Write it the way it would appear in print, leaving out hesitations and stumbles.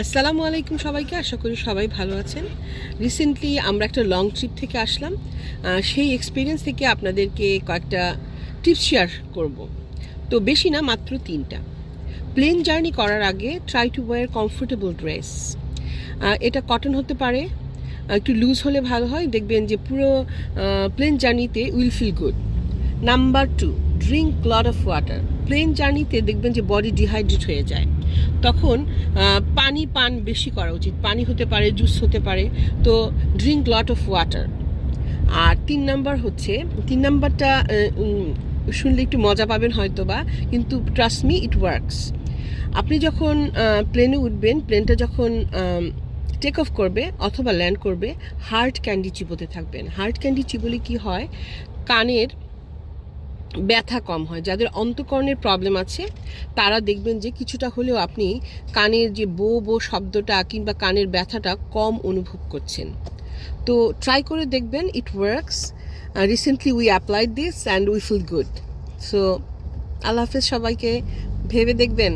আসসালামু আলাইকুম সবাইকে, আশা করি সবাই ভালো আছেন। রিসেন্টলি আমরা একটা লং ট্রিপ থেকে আসলাম। সেই এক্সপিরিয়েন্স থেকে আপনাদেরকে কয়েকটা টিপস শেয়ার করব। তো বেশি না, মাত্র 3টা। প্লেন জার্নি করার আগে try to wire comfortable dress. এটা কটন হতে পারে, একটু লুজ হলে ভালো হয়, দেখবেন যে পুরো প্লেন জার্নিতে will feel good. Number 2, drink lot of water. Plane জার্নিতে দেখবেন যে বডি ডিহাইড্রেট হয়ে যায়, তখন পান বেশি করা উচিত। পানি হতে পারে, জুস হতে পারে, তো ড্রিঙ্ক লট অফ ওয়াটার। আর 3 নাম্বারটা শুনলে একটু মজা পাবেন হয়তো বা, কিন্তু ট্রাস্ট মি, ইট ওয়ার্কস। আপনি যখন প্লেনে উঠবেন, প্লেনটা যখন টেক অফ করবে অথবা ল্যান্ড করবে, হার্ড ক্যান্ডি চিবোতে থাকবেন। হার্ড ক্যান্ডি চিবলে কি হয়, কানের ব্যথা কম হয়। যাদের অন্তঃকরণের প্রবলেম আছে তারা দেখবেন যে কিছুটা হলেও আপনি কানের যে বো বো শব্দটা কিংবা কানের ব্যথাটা কম অনুভব করছেন। তো ট্রাই করে দেখবেন, it works. Recently we applied this and we feel good. So আল্লাহ হাফেজ সবাইকে, ভেবে দেখবেন।